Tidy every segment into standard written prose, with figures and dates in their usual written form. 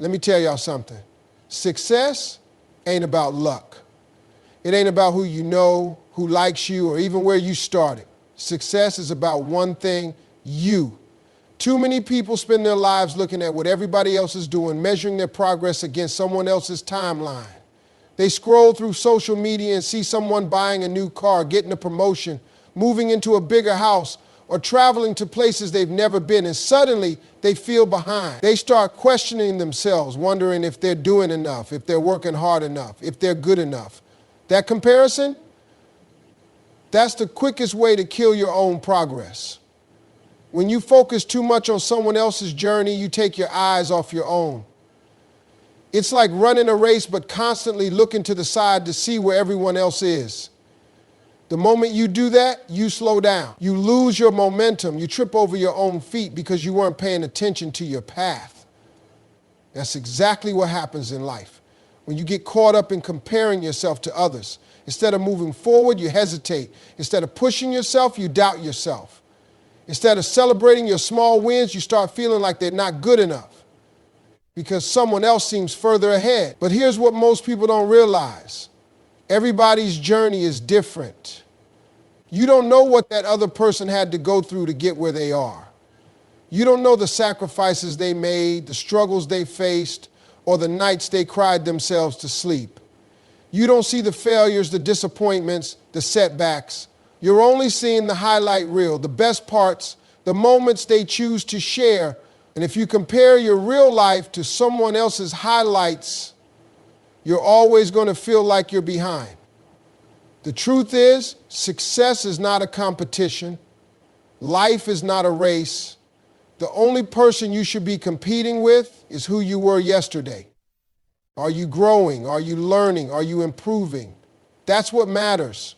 Let me tell y'all something. Success ain't about luck. It ain't about who you know, who likes you, or even where you started. Success is about one thing, you. Too many people spend their lives looking at what everybody else is doing, measuring their progress against someone else's timeline. They scroll through social media and see someone buying a new car, getting a promotion, moving into a bigger house, or traveling to places they've never been, and suddenly they feel behind. They start questioning themselves, wondering if they're doing enough, if they're working hard enough, if they're good enough. That comparison, that's the quickest way to kill your own progress. When you focus too much on someone else's journey, you take your eyes off your own. It's like running a race but constantly looking to the side to see where everyone else is. The moment you do that, you slow down. You lose your momentum. You trip over your own feet because you weren't paying attention to your path. That's exactly what happens in life. When you get caught up in comparing yourself to others, instead of moving forward, you hesitate. Instead of pushing yourself, you doubt yourself. Instead of celebrating your small wins, you start feeling like they're not good enough because someone else seems further ahead. But here's what most people don't realize. Everybody's journey is different. You don't know what that other person had to go through to get where they are. You don't know the sacrifices they made, the struggles they faced, or the nights they cried themselves to sleep. You don't see the failures, the disappointments, the setbacks. You're only seeing the highlight reel, the best parts, the moments they choose to share. And if you compare your real life to someone else's highlights, you're always going to feel like you're behind. The truth is, success is not a competition. Life is not a race. The only person you should be competing with is who you were yesterday. Are you growing? Are you learning? Are you improving? That's what matters.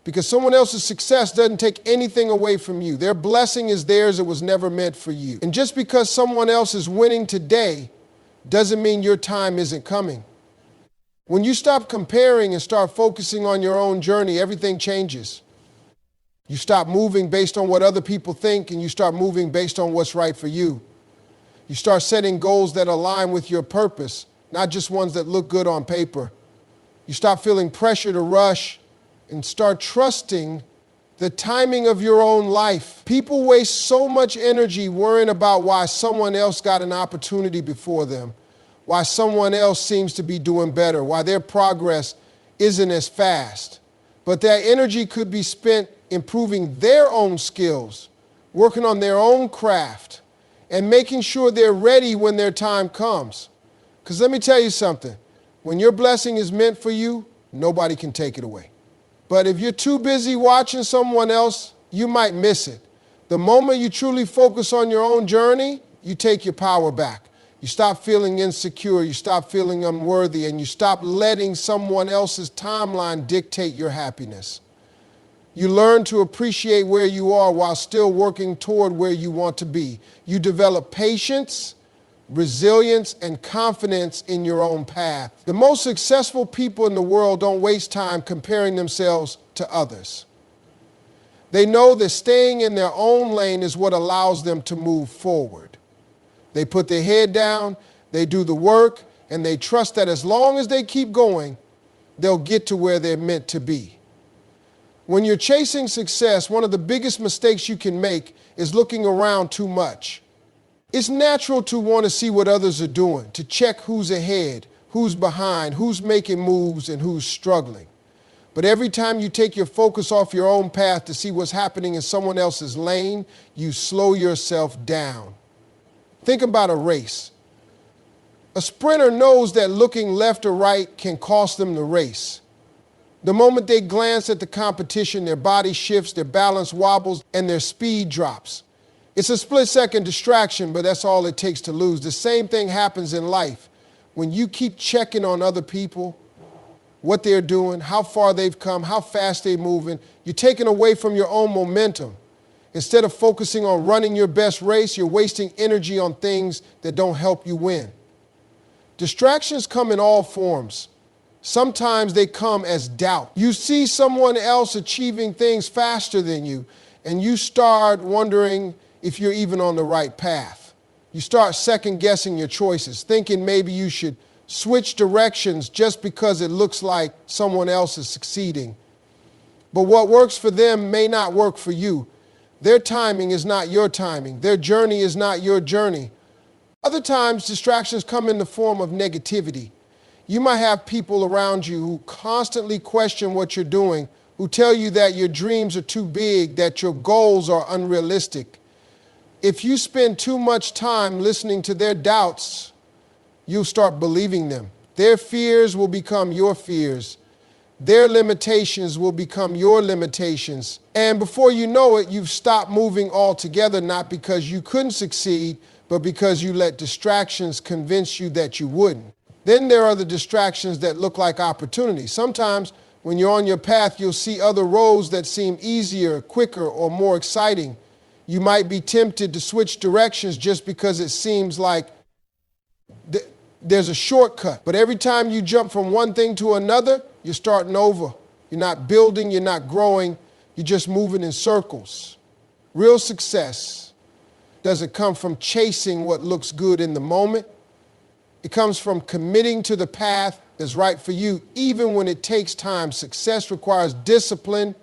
Because someone else's success doesn't take anything away from you. Their blessing is theirs. It was never meant for you. And just because someone else is winning today doesn't mean your time isn't coming. When you stop comparing and start focusing on your own journey, everything changes. You stop moving based on what other people think, and you start moving based on what's right for you. You start setting goals that align with your purpose, not just ones that look good on paper. You stop feeling pressure to rush and start trusting the timing of your own life. People waste so much energy worrying about why someone else got an opportunity before them, why someone else seems to be doing better, why their progress isn't as fast. But that energy could be spent improving their own skills, working on their own craft, and making sure they're ready when their time comes. Because let me tell you something, when your blessing is meant for you, nobody can take it away. But if you're too busy watching someone else, you might miss it. The moment you truly focus on your own journey, you take your power back. You stop feeling insecure, you stop feeling unworthy, and you stop letting someone else's timeline dictate your happiness. You learn to appreciate where you are while still working toward where you want to be. You develop patience, resilience, and confidence in your own path. The most successful people in the world don't waste time comparing themselves to others. They know that staying in their own lane is what allows them to move forward. They put their head down, they do the work, and they trust that as long as they keep going, they'll get to where they're meant to be. When you're chasing success, one of the biggest mistakes you can make is looking around too much. It's natural to want to see what others are doing, to check who's ahead, who's behind, who's making moves, and who's struggling. But every time you take your focus off your own path to see what's happening in someone else's lane, you slow yourself down. Think about a race. A sprinter knows that looking left or right can cost them the race. The moment they glance at the competition, their body shifts, their balance wobbles, and their speed drops. It's a split-second distraction, but that's all it takes to lose. The same thing happens in life. When you keep checking on other people, what they're doing, how far they've come, how fast they're moving, you're taking away from your own momentum. Instead of focusing on running your best race, you're wasting energy on things that don't help you win. Distractions come in all forms. Sometimes they come as doubt. You see someone else achieving things faster than you, and you start wondering if you're even on the right path. You start second guessing your choices, thinking maybe you should switch directions just because it looks like someone else is succeeding. But what works for them may not work for you. Their timing is not your timing. Their journey is not your journey. Other times, distractions come in the form of negativity. You might have people around you who constantly question what you're doing, who tell you that your dreams are too big, that your goals are unrealistic. If you spend too much time listening to their doubts, you'll start believing them. Their fears will become your fears. Their limitations will become your limitations. And before you know it, you've stopped moving altogether, not because you couldn't succeed, but because you let distractions convince you that you wouldn't. Then there are the distractions that look like opportunities. Sometimes when you're on your path, you'll see other roads that seem easier, quicker, or more exciting. You might be tempted to switch directions just because it seems like there's a shortcut. But every time you jump from one thing to another, you're starting over. You're not building, you're not growing, you're just moving in circles. Real success doesn't come from chasing what looks good in the moment. It comes from committing to the path that's right for you, even when it takes time. Success requires discipline.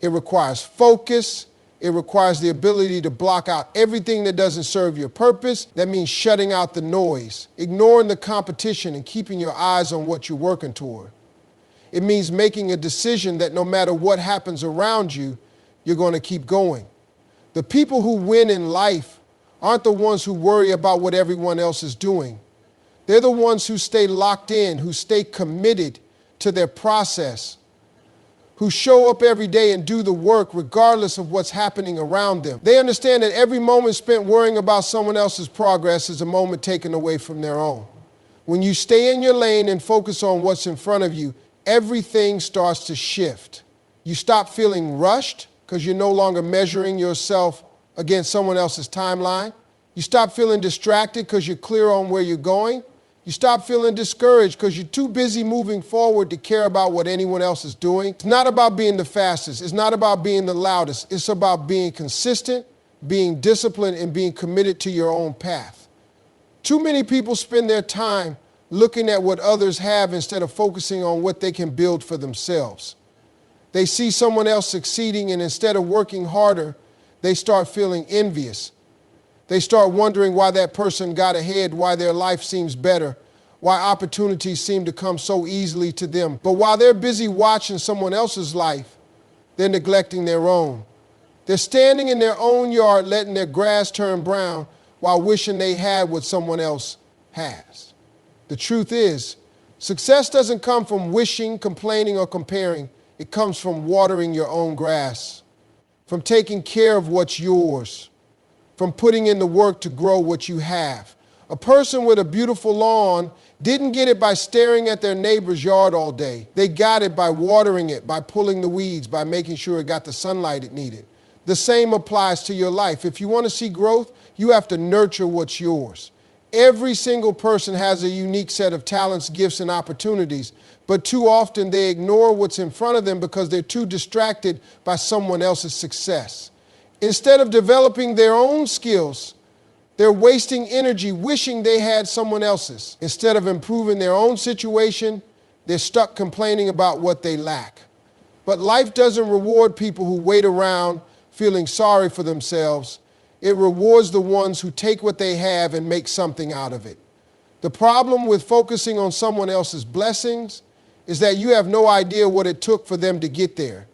It requires focus. It requires the ability to block out everything that doesn't serve your purpose. That means shutting out the noise, ignoring the competition, and keeping your eyes on what you're working toward. It means making a decision that no matter what happens around you, you're going to keep going. The people who win in life aren't the ones who worry about what everyone else is doing. They're the ones who stay locked in, who stay committed to their process, who show up every day and do the work regardless of what's happening around them. They understand that every moment spent worrying about someone else's progress is a moment taken away from their own. When you stay in your lane and focus on what's in front of you, everything starts to shift. You stop feeling rushed because you're no longer measuring yourself against someone else's timeline. You stop feeling distracted because you're clear on where you're going. You stop feeling discouraged because you're too busy moving forward to care about what anyone else is doing. It's not about being the fastest. It's not about being the loudest. It's about being consistent, being disciplined, and being committed to your own path. Too many people spend their time looking at what others have instead of focusing on what they can build for themselves. They see someone else succeeding, and instead of working harder, they start feeling envious. They start wondering why that person got ahead, why their life seems better, why opportunities seem to come so easily to them. But while they're busy watching someone else's life, they're neglecting their own. They're standing in their own yard, letting their grass turn brown while wishing they had what someone else has. The truth is, success doesn't come from wishing, complaining, or comparing. It comes from watering your own grass, from taking care of what's yours, from putting in the work to grow what you have. A person with a beautiful lawn didn't get it by staring at their neighbor's yard all day. They got it by watering it, by pulling the weeds, by making sure it got the sunlight it needed. The same applies to your life. If you want to see growth, you have to nurture what's yours. Every single person has a unique set of talents, gifts, and opportunities, but too often they ignore what's in front of them because they're too distracted by someone else's success. Instead of developing their own skills, they're wasting energy wishing they had someone else's. Instead of improving their own situation, they're stuck complaining about what they lack. But life doesn't reward people who wait around feeling sorry for themselves. It rewards the ones who take what they have and make something out of it. The problem with focusing on someone else's blessings is that you have no idea what it took for them to get there.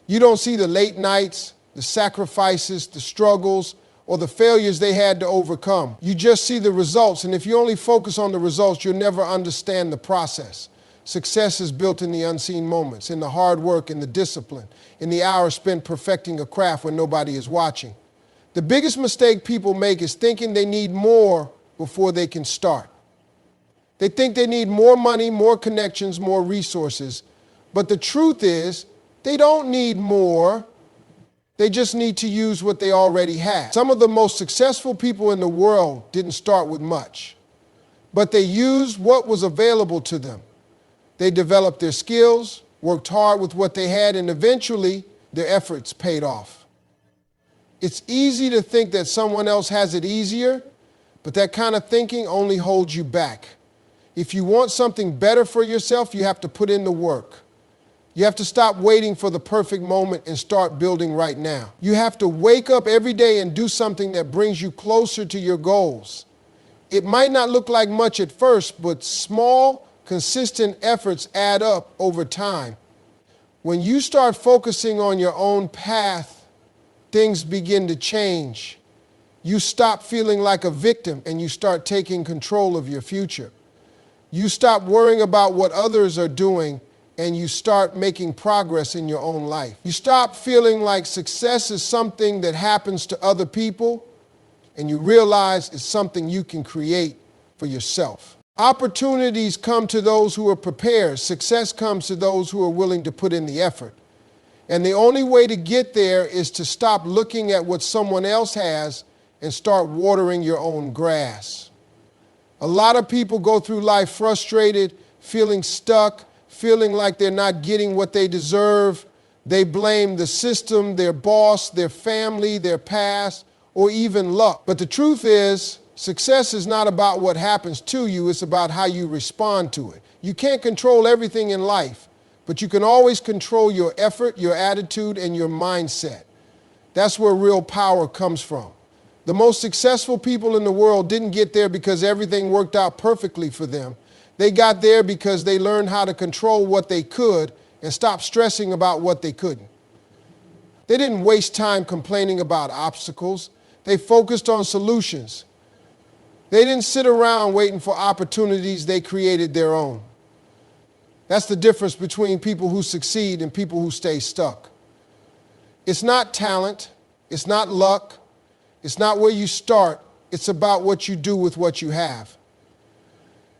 You don't see the late nights, the sacrifices, the struggles, or the failures they had to overcome. You just see the results, and if you only focus on the results, you'll never understand the process. Success is built in the unseen moments, in the hard work, in the discipline, in the hours spent perfecting a craft when nobody is watching. The biggest mistake people make is thinking they need more before they can start. They think they need more money, more connections, more resources, but the truth is they don't need more. They just need to use what they already have. Some of the most successful people in the world didn't start with much, but they used what was available to them. They developed their skills, worked hard with what they had, and eventually their efforts paid off. It's easy to think that someone else has it easier, but that kind of thinking only holds you back. If you want something better for yourself, you have to put in the work. You have to stop waiting for the perfect moment and start building right now. You have to wake up every day and do something that brings you closer to your goals. It might not look like much at first, but small, consistent efforts add up over time. When you start focusing on your own path, things begin to change. You stop feeling like a victim and you start taking control of your future. You stop worrying about what others are doing and you start making progress in your own life. You stop feeling like success is something that happens to other people and you realize it's something you can create for yourself. Opportunities come to those who are prepared. Success comes to those who are willing to put in the effort. And the only way to get there is to stop looking at what someone else has and start watering your own grass. A lot of people go through life frustrated, feeling stuck, feeling like they're not getting what they deserve. They blame the system, their boss, their family, their past, or even luck. But the truth is, success is not about what happens to you, it's about how you respond to it. You can't control everything in life, but you can always control your effort, your attitude, and your mindset. That's where real power comes from. The most successful people in the world didn't get there because everything worked out perfectly for them. They got there because they learned how to control what they could and stop stressing about what they couldn't. They didn't waste time complaining about obstacles. They focused on solutions. They didn't sit around waiting for opportunities. They created their own. That's the difference between people who succeed and people who stay stuck. It's not talent. It's not luck. It's not where you start. It's about what you do with what you have.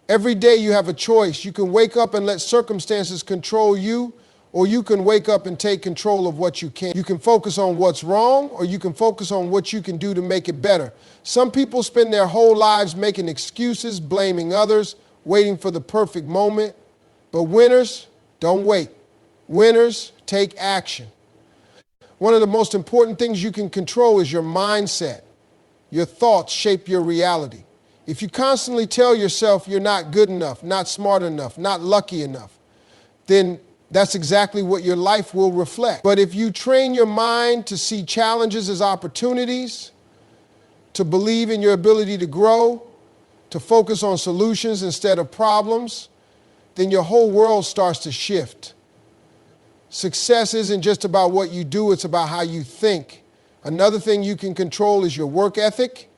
Every day you have a choice. You can wake up and let circumstances control you, or you can wake up and take control of what you can. You can focus on what's wrong, or you can focus on what you can do to make it better. Some people spend their whole lives making excuses, blaming others, waiting for the perfect moment. But winners don't wait. Winners take action. One of the most important things you can control is your mindset. Your thoughts shape your reality. If you constantly tell yourself you're not good enough, not smart enough, not lucky enough, then that's exactly what your life will reflect. But if you train your mind to see challenges as opportunities, to believe in your ability to grow, to focus on solutions instead of problems, then your whole world starts to shift. Success isn't just about what you do, it's about how you think. Another thing you can control is your work ethic.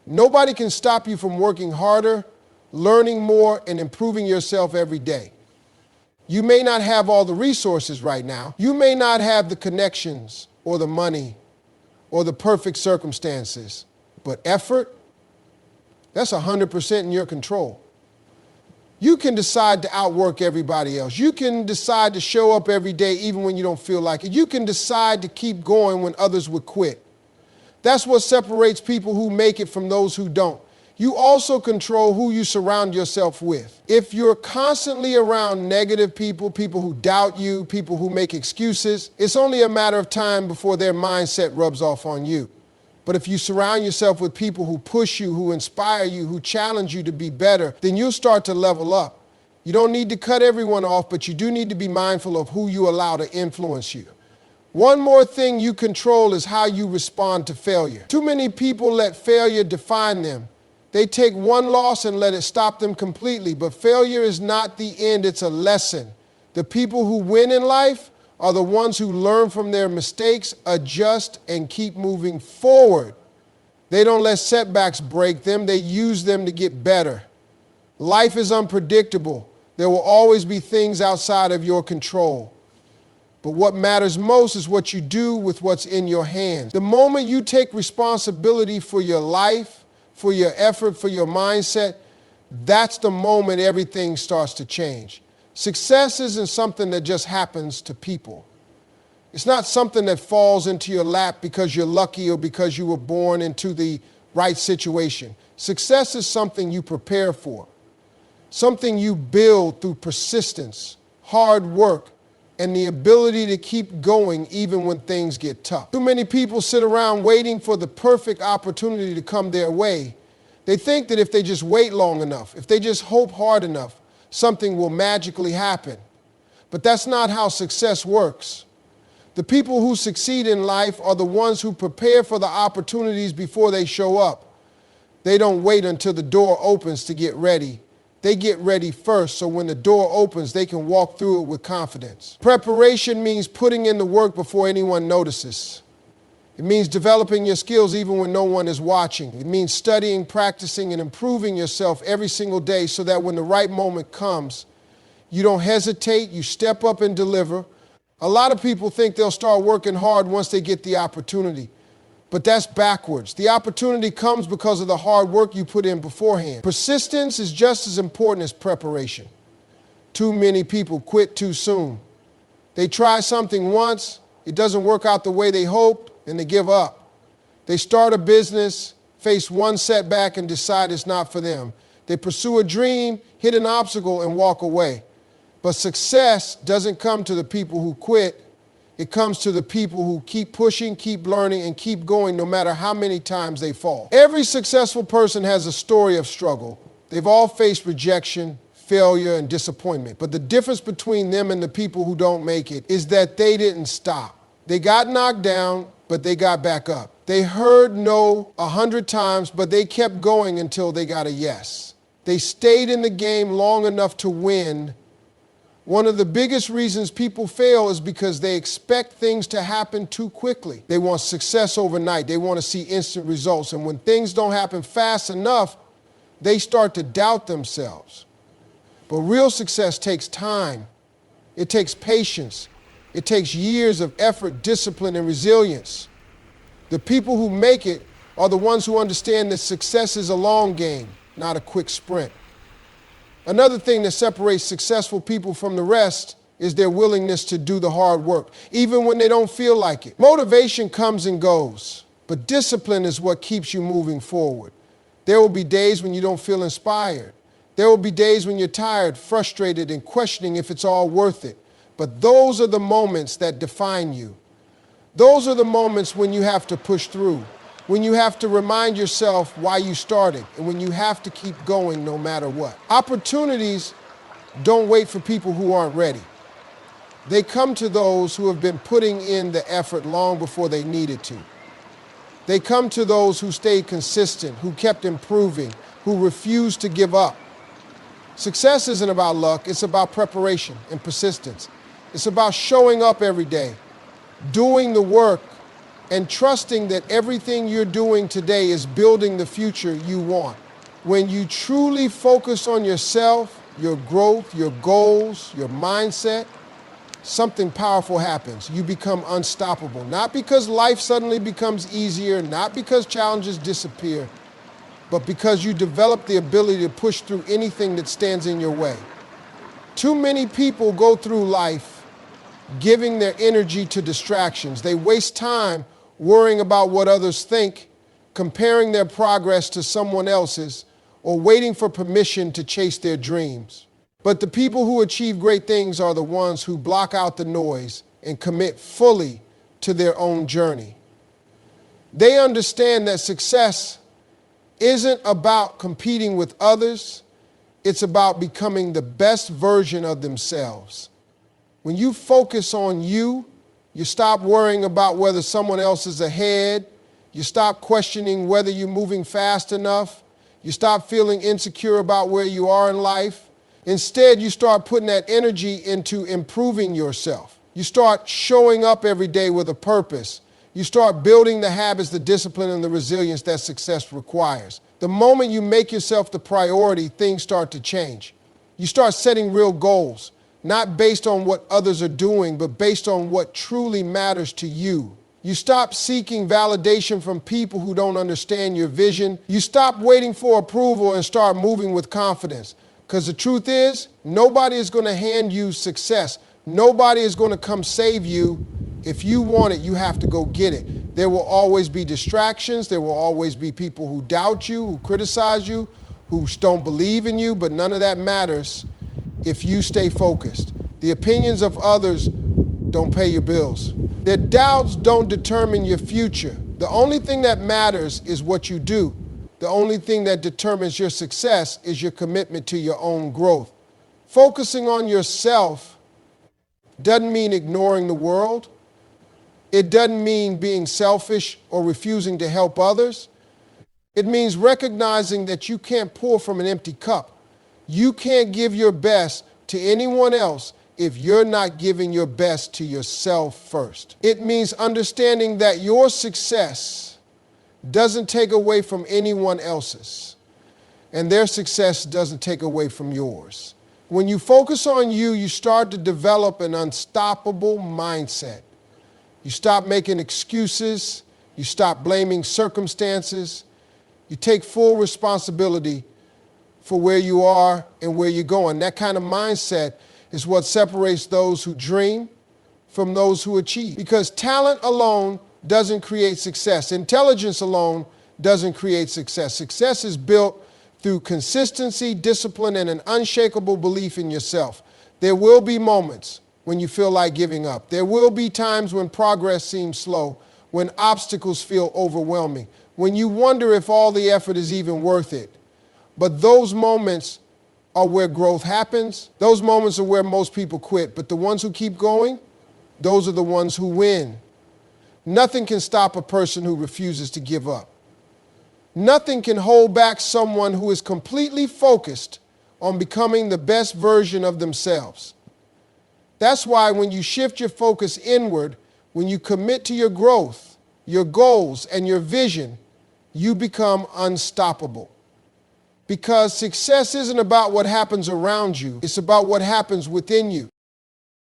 Nobody can stop you from working harder, learning more, and improving yourself every day. You may not have all the resources right now. You may not have the connections or the money or the perfect circumstances, but effort, that's 100% in your control. You can decide to outwork everybody else. You can decide to show up every day even when you don't feel like it. You can decide to keep going when others would quit. That's what separates people who make it from those who don't. You also control who you surround yourself with. If you're constantly around negative people, people who doubt you, people who make excuses, it's only a matter of time before their mindset rubs off on you. But if you surround yourself with people who push you, who inspire you, who challenge you to be better, then you'll start to level up. You don't need to cut everyone off, but you do need to be mindful of who you allow to influence you. One more thing you control is how you respond to failure. Too many people let failure define them. They take one loss and let it stop them completely, but failure is not the end, it's a lesson. The people who win in life are the ones who learn from their mistakes, adjust, and keep moving forward. They don't let setbacks break them, they use them to get better. Life is unpredictable. There will always be things outside of your control. But what matters most is what you do with what's in your hands. The moment you take responsibility for your life, for your effort, for your mindset, that's the moment everything starts to change. Success isn't something that just happens to people. It's not something that falls into your lap because you're lucky or because you were born into the right situation. Success is something you prepare for, something you build through persistence, hard work, and the ability to keep going even when things get tough. Too many people sit around waiting for the perfect opportunity to come their way. They think that if they just wait long enough, if they just hope hard enough, something will magically happen. But that's not how success works. The people who succeed in life are the ones who prepare for the opportunities before they show up. They don't wait until the door opens to get ready. They get ready first, so when the door opens, they can walk through it with confidence. Preparation means putting in the work before anyone notices. It means developing your skills even when no one is watching. It means studying, practicing, and improving yourself every single day so that when the right moment comes, you don't hesitate, you step up and deliver. A lot of people think they'll start working hard once they get the opportunity, but that's backwards. The opportunity comes because of the hard work you put in beforehand. Persistence is just as important as preparation. Too many people quit too soon. They try something once, it doesn't work out the way they hoped, and they give up. They start a business, face one setback, and decide it's not for them. They pursue a dream, hit an obstacle, and walk away. But success doesn't come to the people who quit. It comes to the people who keep pushing, keep learning, and keep going no matter how many times they fall. Every successful person has a story of struggle. They've all faced rejection, failure, and disappointment. But the difference between them and the people who don't make it is that they didn't stop. They got knocked down, but they got back up. They heard no 100 times, but they kept going until they got a yes. They stayed in the game long enough to win. One of the biggest reasons people fail is because they expect things to happen too quickly. They want success overnight. They want to see instant results. And when things don't happen fast enough, they start to doubt themselves. But real success takes time. It takes patience. It takes years of effort, discipline, and resilience. The people who make it are the ones who understand that success is a long game, not a quick sprint. Another thing that separates successful people from the rest is their willingness to do the hard work, even when they don't feel like it. Motivation comes and goes, but discipline is what keeps you moving forward. There will be days when you don't feel inspired. There will be days when you're tired, frustrated, and questioning if it's all worth it. But those are the moments that define you. Those are the moments when you have to push through, when you have to remind yourself why you started, and when you have to keep going no matter what. Opportunities don't wait for people who aren't ready. They come to those who have been putting in the effort long before they needed to. They come to those who stayed consistent, who kept improving, who refused to give up. Success isn't about luck, it's about preparation and persistence. It's about showing up every day, doing the work, and trusting that everything you're doing today is building the future you want. When you truly focus on yourself, your growth, your goals, your mindset, something powerful happens. You become unstoppable. Not because life suddenly becomes easier, not because challenges disappear, but because you develop the ability to push through anything that stands in your way. Too many people go through life giving their energy to distractions. They waste time worrying about what others think, comparing their progress to someone else's, or waiting for permission to chase their dreams. But the people who achieve great things are the ones who block out the noise and commit fully to their own journey. They understand that success isn't about competing with others, it's about becoming the best version of themselves. When you focus on you, you stop worrying about whether someone else is ahead. You stop questioning whether you're moving fast enough. You stop feeling insecure about where you are in life. Instead, you start putting that energy into improving yourself. You start showing up every day with a purpose. You start building the habits, the discipline, and the resilience that success requires. The moment you make yourself the priority, things start to change. You start setting real goals. Not based on what others are doing, but based on what truly matters to you. You stop seeking validation from people who don't understand your vision. You stop waiting for approval and start moving with confidence. Because the truth is, nobody is going to hand you success. Nobody is going to come save you. If you want it, you have to go get it. There will always be distractions. There will always be people who doubt you, who criticize you, who don't believe in you, but none of that matters if you stay focused. The opinions of others don't pay your bills. Their doubts don't determine your future. The only thing that matters is what you do. The only thing that determines your success is your commitment to your own growth. Focusing on yourself doesn't mean ignoring the world. It doesn't mean being selfish or refusing to help others. It means recognizing that you can't pour from an empty cup. You can't give your best to anyone else if you're not giving your best to yourself first. It means understanding that your success doesn't take away from anyone else's, and their success doesn't take away from yours. When you focus on you, you start to develop an unstoppable mindset. You stop making excuses. You stop blaming circumstances. You take full responsibility for where you are and where you're going. That kind of mindset is what separates those who dream from those who achieve. Because talent alone doesn't create success. Intelligence alone doesn't create success. Success is built through consistency, discipline, and an unshakable belief in yourself. There will be moments when you feel like giving up. There will be times when progress seems slow, when obstacles feel overwhelming, when you wonder if all the effort is even worth it. But those moments are where growth happens. Those moments are where most people quit. But the ones who keep going, those are the ones who win. Nothing can stop a person who refuses to give up. Nothing can hold back someone who is completely focused on becoming the best version of themselves. That's why when you shift your focus inward, when you commit to your growth, your goals, and your vision, you become unstoppable. Because success isn't about what happens around you, it's about what happens within you.